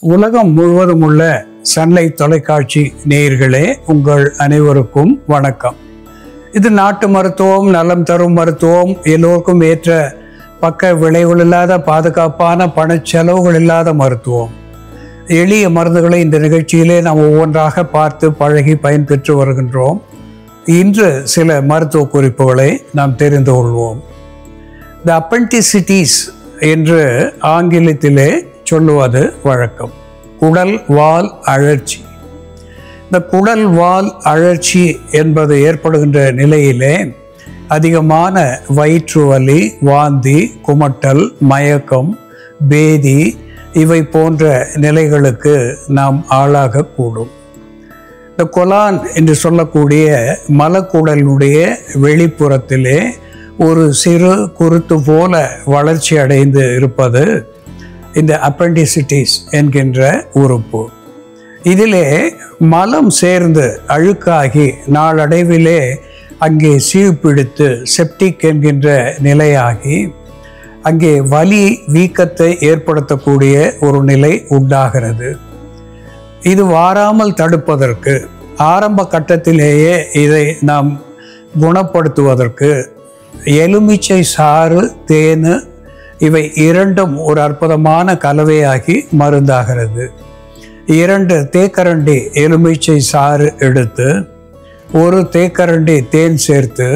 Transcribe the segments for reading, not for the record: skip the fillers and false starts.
உலகம் முழுவதும் உள்ள சன்லைட் தொலைக்காட்சி நேயர்களே, உங்கள் அனைவருக்கும் வணக்கம். இது நாட்டு மருத்துவம், நலம் தரும் மருத்துவம், எல்லோருக்கும் ஏற்ற பக்க விளைவுகள் இல்லாத பாதுகாப்பான பணச்செலவுகள் இல்லாத மருத்துவம். எளிய மருந்துகளை இந்த நிகழ்ச்சியிலே நாம் ஒவ்வொன்றாக பார்த்து பழகி பயன்பெற்று வருகின்றோம். இன்று சில மருத்துவ குறிப்புகளை நாம் தெரிந்து கொள்வோம். த அப்பெண்டிசிட்டிஸ் என்று ஆங்கிலத்திலே சொல்லுவது வழக்கம். குடல் வால் அழற்சி. இந்த குடல் வால் அழற்சி என்பது ஏற்படுகின்ற நிலையிலே அதிகமான வயிற்று வலி, வாந்தி, குமட்டல், மயக்கம், பேதி இவை போன்ற நிலைகளுக்கு நாம் ஆளாகக்கூடும். இந்த கொலான் என்று சொல்லக்கூடிய மலக்குடலினுடைய வெளிப்புறத்திலே ஒரு சிறு குருத்து போல வளர்ச்சி அடைந்து இருப்பது இந்த அப்பெண்டிசிட்டிஸ் என்கின்ற உறுப்பு. இதிலே மலம் சேர்ந்து அழுக்காகி நாளடைவிலே அங்கே சீழ்பிடித்து செப்டிக் என்கின்ற நிலையாகி அங்கே வலி வீக்கத்தை ஏற்படுத்தக்கூடிய ஒரு நிலை உண்டாகிறது. இது வாராமல் தடுப்பதற்கு ஆரம்ப கட்டத்திலேயே இதை நாம் குணப்படுத்துவதற்கு எலுமிச்சை சாறு, தேன் இவை இரண்டும் ஒரு அற்புதமான கலவையாகி மருந்தாகிறது. 2 தேக்கரண்டி எலுமிச்சை சாறு எடுத்து 1 தேக்கரண்டி தேன் சேர்த்து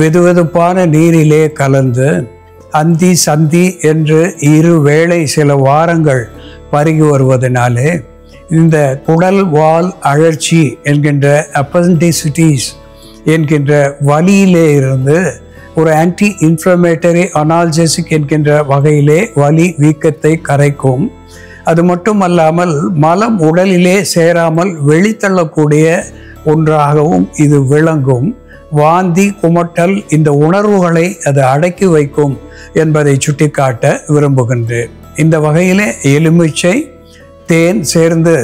வெதுவெதுப்பான நீரிலே கலந்து அந்தி சந்தி என்று 2 வேளை சில வாரங்கள் பருகி வருவதனாலே இந்த குடல் வால் அழற்சி என்கின்ற அப்பெண்டிசிட்டிஸ் என்கின்ற வலியிலே இருந்து ஒரு ஆன்டி இன்ஃப்ளமேட்டரி அனால்ஜெசிக் என்கின்ற வகையிலே வலி வீக்கத்தை கரைக்கும். அது மட்டுமல்லாமல் மலம் உடலிலே சேராமல் வெளித்தள்ளக்கூடிய ஒன்றாகவும் இது விளங்கும். வாந்தி, குமட்டல் இந்த உணர்வுகளை அது அடக்கி வைக்கும் என்பதை சுட்டிக்காட்ட விரும்புகின்றேன். இந்த வகையிலே எலுமிச்சை, தேன் சேர்ந்து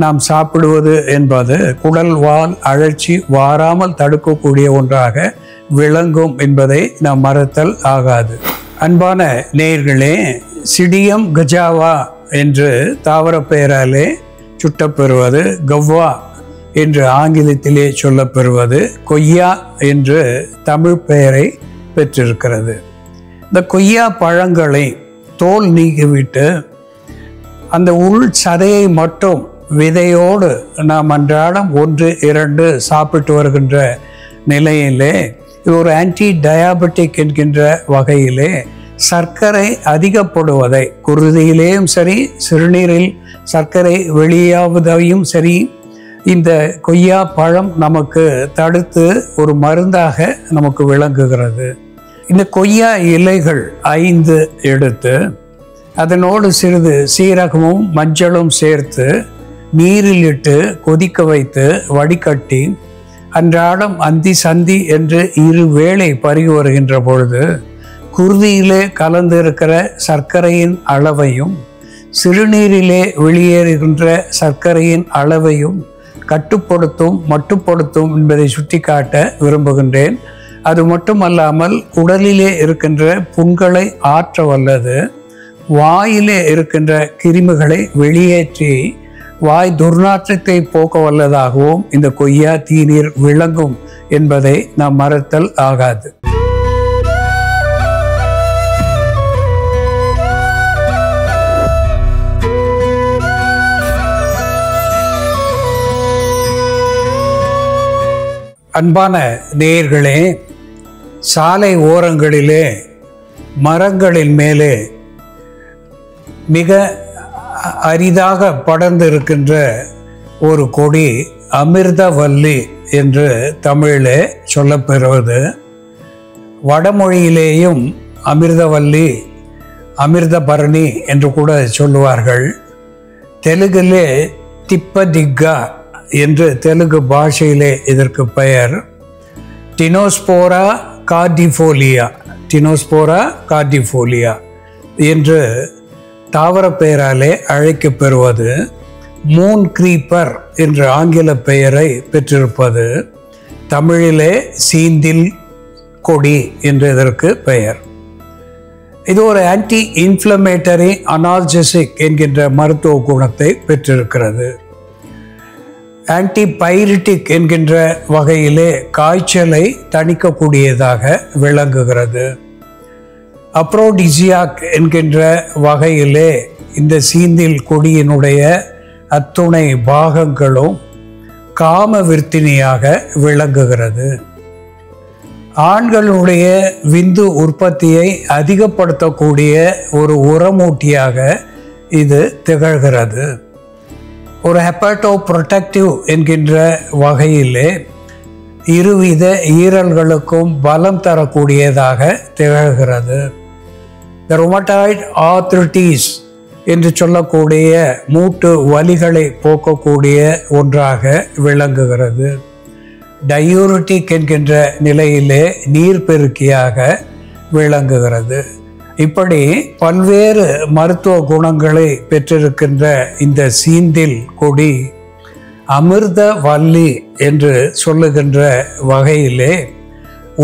நாம் சாப்பிடுவது என்பது குடல் வால் அழற்சி வாராமல் தடுக்கக்கூடிய ஒன்றாக விளங்கும் என்பதை நாம் மறத்தல் ஆகாது. அன்பான நேயர்களே, சிடியம் கஜாவா என்று தாவர பெயராலே சுட்டப்பெறுவது, கவ்வா என்று ஆங்கிலத்திலே சொல்லப்பெறுவது, கொய்யா என்று தமிழ் பெயரை பெற்றிருக்கிறது. இந்த கொய்யா பழங்களை தோல் நீக்கிவிட்டு அந்த உள் சதையை மட்டும் விதையோடு நாம் அன்றாடம் 1-2 சாப்பிட்டு வருகின்ற நிலையிலே இது ஒரு ஆன்டி டயாபெட்டிக் என்கின்ற வகையிலே சர்க்கரை அதிகப்படுவதை, குருதியிலேயும் சரி சிறுநீரில் சர்க்கரை வெளியாவதையும் சரி இந்த கொய்யா பழம் நமக்கு தடுத்து ஒரு மருந்தாக நமக்கு விளங்குகிறது. இந்த கொய்யா இலைகள் 5 எடுத்து அதனோடு சிறிது சீரகமும் மஞ்சளும் சேர்த்து நீரில் இட்டு கொதிக்க வைத்து வடிகட்டி அன்றாடம் அந்தி சந்தி என்று 2 வேளை பருகி வருகின்ற பொழுது குருதியிலே கலந்து இருக்கிற சர்க்கரையின் அளவையும் சிறுநீரிலே வெளியேறுகின்ற சர்க்கரையின் அளவையும் மட்டுப்படுத்தும் என்பதை சுட்டிக்காட்ட விரும்புகின்றேன். அது மட்டுமல்லாமல் உடலிலே இருக்கின்ற புண்களை ஆற்ற வல்லது, வாயிலே இருக்கின்ற கிருமிகளை வெளியேற்றி வாய் துர்நாற்றத்தை போக்க வல்லதாகவும் இந்த கொய்யா தீநீர் விளங்கும் என்பதை நாம் மறத்தல் ஆகாது. அன்பான நேயர்களே, சாலை ஓரங்களிலே மரங்களின் மேலே மிக அரிதாக படர்ந்து இருக்கின்ற ஒரு கொடி அமிர்தவல்லி என்று தமிழிலே சொல்லப்பெறுவது. வடமொழியிலேயும் அமிர்தவல்லி, அமிர்தபரணி என்று கூட சொல்லுவார்கள். தெலுங்கிலே திப்பதிக்கா என்று தெலுங்கு பாஷையிலே இதற்கு பெயர். டினோஸ்போரா கார்டிஃபோலியா என்று தாவர பெயராலே அழைக்கப்பெறுவது. மூன் கிரீப்பர் என்ற ஆங்கில பெயரை பெற்றிருப்பது. தமிழிலே சீந்தில் கொடி என்று இதற்கு பெயர். இது ஒரு ஆன்டி இன்ஃப்ளமேட்டரி அனால்ஜெசிக் என்கின்ற மருத்துவ குணத்தை பெற்றிருக்கிறது. ஆன்டிபைரிட்டிக் என்கின்ற வகையிலே காய்ச்சலை தணிக்கக்கூடியதாக விளங்குகிறது. அப்ரோடிசியாக் என்கின்ற வகையிலே இந்த சீந்தில் கொடியினுடைய அத்துணை பாகங்களும் காம விருத்தினியாக விளங்குகிறது. ஆண்களுடைய விந்து உற்பத்தியை அதிகப்படுத்தக்கூடிய ஒரு உரமூட்டியாக இது திகழ்கிறது. ஒரு ஹெப்பாட்டோ புரொடெக்டிவ் என்கின்ற வகையிலே இருவித ஈரல்களுக்கும் பலம் தரக்கூடியதாக திகழ்கிறது. ருமட்டாய்டு ஆர்த்ரிட்டிஸ் என்று சொல்லக்கூடிய மூட்டு வலிகளை போக்கக்கூடிய ஒன்றாக விளங்குகிறது. டயூரிட்டிக் என்கின்ற நிலையிலே நீர்பெருக்கியாக விளங்குகிறது. இப்படி பல்வேறு மருத்துவ குணங்களை பெற்றிருக்கின்ற இந்த சீந்தில் கொடி அமிர்த வல்லி என்று சொல்லுகின்ற வகையிலே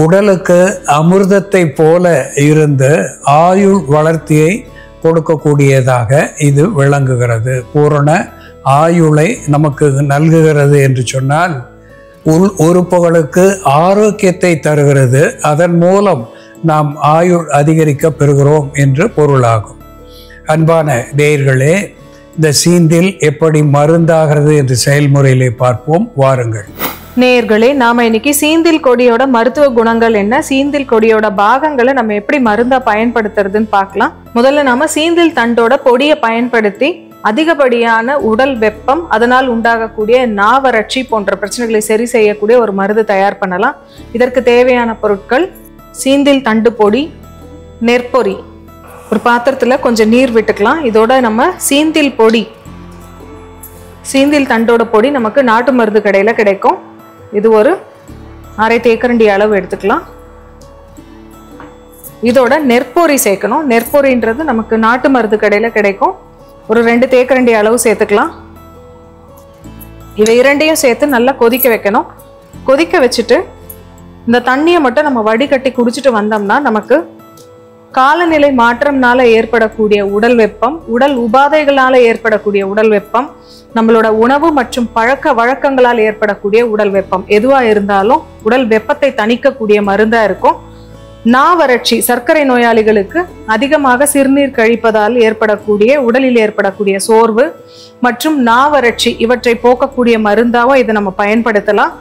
உடலுக்கு அமிர்தத்தை போல இருந்து ஆயுள் வளர்த்தியை கொடுக்கக்கூடியதாக இது விளங்குகிறது. பூரண ஆயுளை நமக்கு நல்குகிறது என்று சொன்னால் உள் உறுப்புகளுக்கு ஆரோக்கியத்தை தருகிறது. அதன் மூலம் நாம் ஆயுள் அதிகரிக்க பெறுகிறோம் என்று பொருளாகும். அன்பான நேயர்களே, இந்த சீந்தில் எப்படி மருந்தாகிறது என்று செயல்முறையிலே பார்ப்போம். வாருங்கள் நேயர்களே, நாம இன்னைக்கு சீந்தில் கொடியோட மருத்துவ குணங்கள் என்ன, சீந்தில் கொடியோட பாகங்களை நம்ம எப்படி மருந்தா பயன்படுத்துறதுன்னு பார்க்கலாம். முதல்ல நாம சீந்தில் தண்டோட பொடியை பயன்படுத்தி அதிகப்படியான உடல் வெப்பம், அதனால் உண்டாகக்கூடிய நாவறட்சி போன்ற பிரச்சனைகளை சரி செய்யக்கூடிய ஒரு மருந்து தயார் பண்ணலாம். இதற்கு தேவையான பொருட்கள் சீந்தில் தண்டு பொடி, நெற்பொரி. ஒரு பாத்திரத்துல கொஞ்சம் நீர் விட்டுக்கலாம். இதோட நம்ம சீந்தில் பொடி, சீந்தில் தண்டோட பொடி நமக்கு நாட்டு மருந்து கடையில கிடைக்கும். இது ஒரு அரை தேக்கரண்டி அளவு எடுத்துக்கலாம். இதோட நெற்பொரி சேர்க்கணும். நெற்பொரின்றது நமக்கு நாட்டு மருந்து கடையில கிடைக்கும். ஒரு 2 தேக்கரண்டி அளவு சேர்த்துக்கலாம். இவை இரண்டையும் சேர்த்து நல்லா கொதிக்க வைக்கணும். கொதிக்க வச்சுட்டு இந்த தண்ணியை மட்டும் நம்ம வடிகட்டி குடிச்சிட்டு வந்தோம்னா நமக்கு காலநிலை மாற்றம்னால ஏற்படக்கூடிய உடல் வெப்பம், உடல் உபாதைகளால ஏற்படக்கூடிய உடல் வெப்பம், நம்மளோட உணவு மற்றும் பழக்க வழக்கங்களால் ஏற்படக்கூடிய உடல் வெப்பம் எதுவா இருந்தாலும் உடல் வெப்பத்தை தணிக்கக்கூடிய மருந்தா இருக்கும். நாவறட்சி, சர்க்கரை நோயாளிகளுக்கு அதிகமாக சிறுநீர் கழிப்பதால் ஏற்படக்கூடிய உடலில் ஏற்படக்கூடிய சோர்வு மற்றும் நாவறட்சி இவற்றை போக்கக்கூடிய மருந்தாவும் இதை நம்ம பயன்படுத்தலாம்.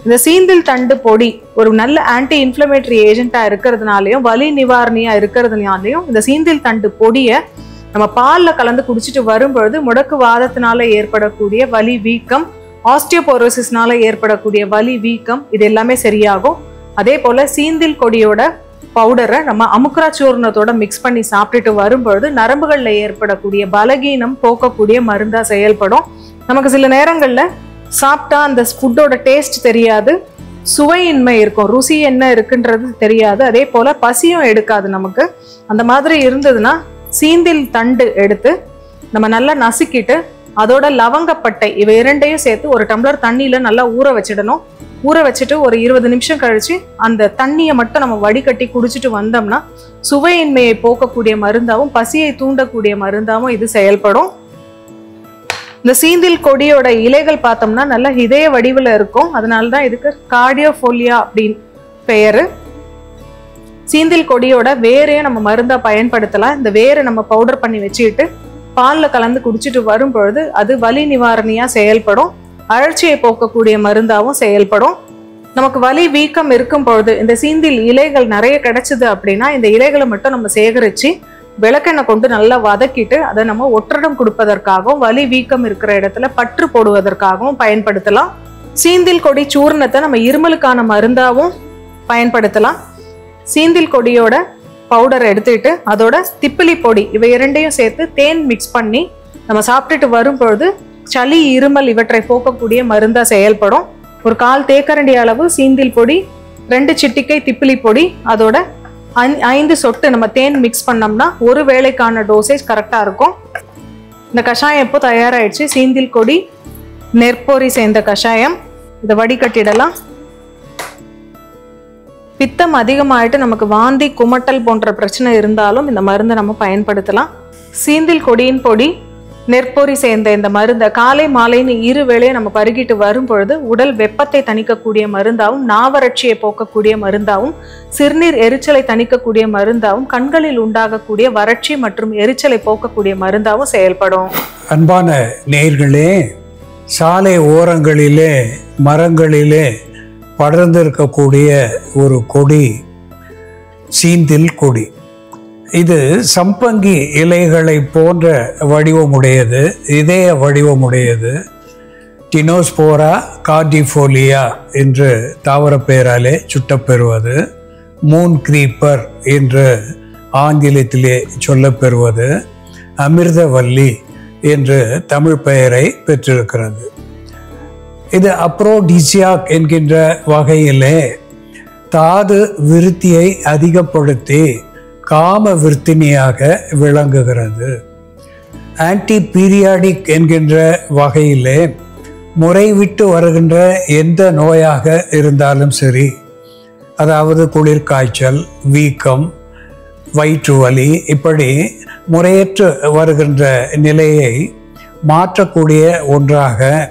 இந்த சீந்தில் தண்டு பொடி ஒரு நல்ல ஆன்டி இன்ஃப்ளமேட்டரி ஏஜென்ட்டா இருக்கிறதுனாலையும் வலி நிவாரணியா இருக்கிறதுனாலையும் இந்த சீந்தில் தண்டு பொடியை நம்ம பாலில் கலந்து குடிச்சிட்டு வரும்பொழுது முடக்கு வாதத்தினால ஏற்படக்கூடிய வலி வீக்கம், ஆஸ்டியோபோரோசிஸ்னால ஏற்படக்கூடிய வலி வீக்கம் இது எல்லாமே சரியாகும். அதே போல சீந்தில் கொடியோட பவுடரை நம்ம அமுக்ரா சூர்ணத்தோட மிக்ஸ் பண்ணி சாப்பிட்டுட்டு வரும்பொழுது நரம்புகளில் ஏற்படக்கூடிய பலகீனம் போக்கக்கூடிய மருந்தா செயல்படும். நமக்கு சில நேரங்கள்ல சாப்பிட்டா அந்த ஃபுட்டோட டேஸ்ட் தெரியாது, சுவையின்மை இருக்கும், ருசி என்ன இருக்குன்றது தெரியாது, அதே போல பசியும் எடுக்காது நமக்கு. அந்த மாதிரி இருந்ததுன்னா சீந்தில் தண்டு எடுத்து நம்ம நல்லா நசுக்கிட்டு அதோட லவங்கப்பட்டை இவை இரண்டையும் சேர்த்து ஒரு டம்ளர் தண்ணியில நல்லா ஊற வச்சிடணும். ஊற வச்சுட்டு ஒரு 20 நிமிஷம் கழிச்சு அந்த தண்ணியை மட்டும் நம்ம வடிகட்டி குடிச்சிட்டு வந்தோம்னா சுவையின்மையை போக்கக்கூடிய மருந்தாவும் பசியை தூண்டக்கூடிய மருந்தாவும் இது செயல்படும். இந்த சீந்தில் கொடியோட இலைகள் பார்த்தோம்னா நல்ல இதய வடிவில் இருக்கும். அதனாலதான் இதுக்கு கார்டியோஃபோலியா அப்படின்னு பெயரு. சீந்தில் கொடியோட வேரையும் நம்ம மருந்தா பயன்படுத்தலாம். இந்த வேரை நம்ம பவுடர் பண்ணி வச்சுக்கிட்டு பாலில் கலந்து குடிச்சிட்டு வரும் பொழுது அது வலி நிவாரணியா செயல்படும், அழற்சியை போக்கக்கூடிய மருந்தாவும் செயல்படும். நமக்கு வலி வீக்கம் இருக்கும் பொழுது இந்த சீந்தில் இலைகள் நிறைய கிடைச்சது அப்படின்னா இந்த இலைகளை மட்டும் நம்ம சேகரிச்சு விளக்கெண்ணெய் கொண்டு நல்லா வதக்கிட்டு அதை நம்ம ஒற்றடம் கொடுப்பதற்காகவும் வலி வீக்கம் இருக்கிற இடத்துல பற்று போடுவதற்காகவும் பயன்படுத்தலாம். சீந்தில் கொடி சூர்ணத்தை நம்ம இருமலுக்கான மருந்தாவும் பயன்படுத்தலாம். சீந்தில் கொடியோட பவுடர் எடுத்துக்கிட்டு அதோட திப்பிலி பொடி இவை இரண்டையும் சேர்த்து தேன் மிக்ஸ் பண்ணி நம்ம சாப்பிட்டுட்டு வரும் பொழுது சளி, இருமல் இவற்றை போக்கக்கூடிய மருந்தா செயல்படும். ஒரு 1/4 தேக்கரண்டி அளவு சீந்தில் பொடி, 2 சிட்டிகை திப்பிலி பொடி, அதோட 5 சொட்டு நம்ம தேன் மிக்ஸ் பண்ணோம்னா ஒரு வேளைக்கான டோசேஜ் கரெக்டா இருக்கும். இந்த கஷாயம் எப்போ தயாராயிடுச்சு, சீந்தில் கொடி நெற்பொரி சேர்ந்த கஷாயம். இதை வடிகட்டிடலாம். பித்தம் அதிகமாயிட்டு நமக்கு வாந்தி குமட்டல் போன்ற பிரச்சனை இருந்தாலும் இந்த மருந்தை நம்ம பயன்படுத்தலாம். சீந்தில் கொடியின் பொடி, நெற்பொறி சேர்ந்த இந்த மருந்தை காலை மாலைன்னு 2 வேளையை நம்ம பருகிட்டு வரும் பொழுது உடல் வெப்பத்தை தணிக்கக்கூடிய மருந்தாகவும், நாவறட்சியை போக்கக்கூடிய மருந்தாகவும், சிறுநீர் எரிச்சலை தணிக்கக்கூடிய மருந்தாகவும், கண்களில் உண்டாகக்கூடிய வறட்சி மற்றும் எரிச்சலை போக்கக்கூடிய மருந்தாகவும் செயல்படும். அன்பான நேயர்களே, சாலை ஓரங்களிலே மரங்களிலே படர்ந்திருக்கக்கூடிய ஒரு கொடி சீந்தில் கொடி. இது சம்பங்கி இலைகளை போன்ற வடிவமுடையது, இதய வடிவமுடையது. டினோஸ்போரா கார்டிஃபோலியா என்று தாவர பெயராலே சுட்டப்பெறுவது, மூன் கிரீப்பர் என்று ஆங்கிலத்திலே சொல்லப்பெறுவது, அமிர்தவல்லி என்று தமிழ் பெயரை பெற்றிருக்கிறது. இது அப்ரோடிசியாக் என்கின்ற வகையிலே தாது விருத்தியை அதிகப்படுத்தி காம விருத்தினியாக விளங்குகிறது. ஆன்டி பீரியாடிக் என்கின்ற வகையிலே முறைவிட்டு வருகின்ற எந்த நோயாக இருந்தாலும் சரி, அதாவது குளிர்காய்ச்சல், வீக்கம், வயிற்று வலி, இப்படி முறையற்று வருகின்ற நிலையை மாற்றக்கூடிய ஒன்றாக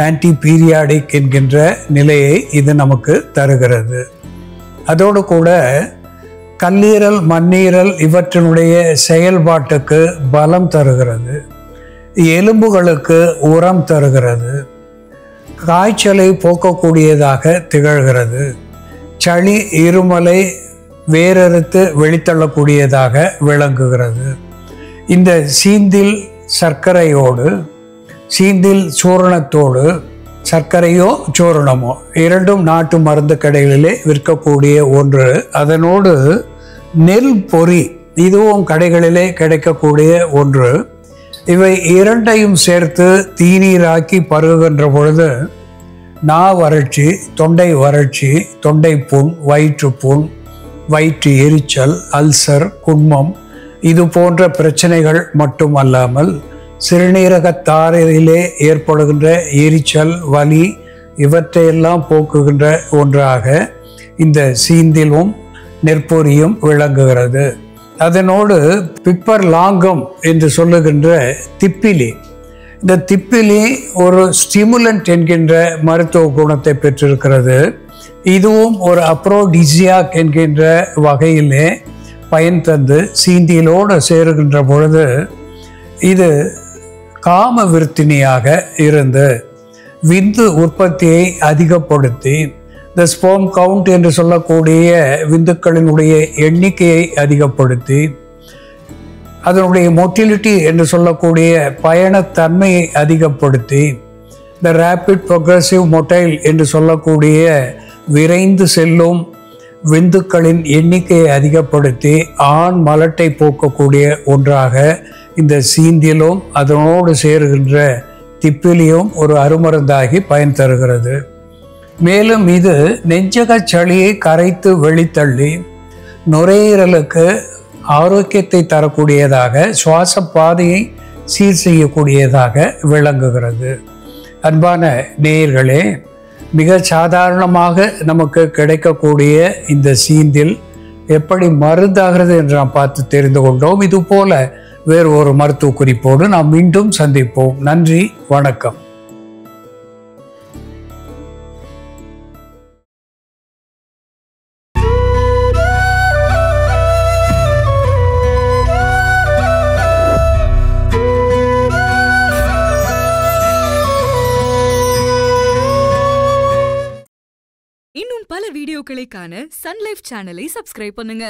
ஆன்டி பீரியாடிக் என்கின்ற நிலையை இது நமக்கு தருகிறது. அதோடு கூட கல்லீரல், மண்ணீரல் இவற்றினுடைய செயல்பாட்டுக்கு பலம் தருகிறது, எலும்புகளுக்கு உரம் தருகிறது, காய்ச்சலை போக்கக்கூடியதாக திகழ்கிறது, சளி இருமலை வேறறுத்து வெளித்தள்ளக்கூடியதாக விளங்குகிறது. இந்த சீந்தில் சர்க்கரையோடு, சீந்தில் சூரணத்தோடு, சர்க்கரையோ சூரணமோ இரண்டும் நாட்டு மருந்து கடைகளிலே விற்கக்கூடிய ஒன்று. அதனோடு நெல் பொறி, இதுவும் கடைகளிலே கிடைக்கக்கூடிய ஒன்று. இவை இரண்டையும் சேர்த்து தீநீராக்கி பருகுகின்ற பொழுது நா வறட்சி, தொண்டை வறட்சி, தொண்டை புண், வயிற்றுப்புண், வயிற்று எரிச்சல், அல்சர், குன்மம் இது போன்ற பிரச்சனைகள் மட்டுமல்லாமல் சிறுநீரகத்தாரிலே ஏற்படுகின்ற எரிச்சல், வலி இவற்றையெல்லாம் போக்குகின்ற ஒன்றாக இந்த சீந்திலும் நெற்பொரியும் விளங்குகிறது. அதனோடு பிப்பர் லாங்கம் என்று சொல்லுகின்ற திப்பிலி, இந்த திப்பிலி ஒரு ஸ்டிமுலண்ட் என்கின்ற மருத்துவ குணத்தை பெற்றிருக்கிறது. இதுவும் ஒரு அப்ரோடிசியாக் என்கின்ற வகையிலே பயன் தந்து சீந்தியிலோடு சேருகின்ற பொழுது இது காம விருத்தினியாக இருந்து விந்து உற்பத்தியை அதிகப்படுத்தி, இந்த ஸ்போம் கவுண்ட் என்று சொல்லக்கூடிய விந்துக்களினுடைய எண்ணிக்கையை அதிகப்படுத்தி, அதனுடைய மொட்டிலிட்டி என்று சொல்லக்கூடிய பயணத்தன்மையை அதிகப்படுத்தி, இந்த ரேபிட் ப்ரோக்ரஸிவ் மொட்டைல் என்று சொல்லக்கூடிய விரைந்து செல்லும் விந்துக்களின் எண்ணிக்கையை அதிகப்படுத்தி ஆண் மலட்டை போக்கக்கூடிய ஒன்றாக இந்த சீந்திலும் அதனோடு சேருகின்ற திப்பிலியும் ஒரு அருமருந்தாகி பயன் தருகிறது. மேலும் இது நெஞ்சக சளியை கரைத்து வெளித்தள்ளி நுரையீரலுக்கு ஆரோக்கியத்தை தரக்கூடியதாக, சுவாச பாதையை சீர் செய்யக்கூடியதாக விளங்குகிறது. அன்பான நேயர்களே, மிக சாதாரணமாக நமக்கு கிடைக்கக்கூடிய இந்த சீந்தில் எப்படி மருந்தாகிறது என்று நாம் பார்த்து தெரிந்து கொண்டோம். இது போல வேறு ஒரு மருத்துவ குறிப்போடு நாம் மீண்டும் சந்திப்போம். நன்றி, வணக்கம். இன்னும் பல வீடியோக்களை காண சன் லைஃப் சேனலை சப்ஸ்கிரைப் பண்ணுங்க.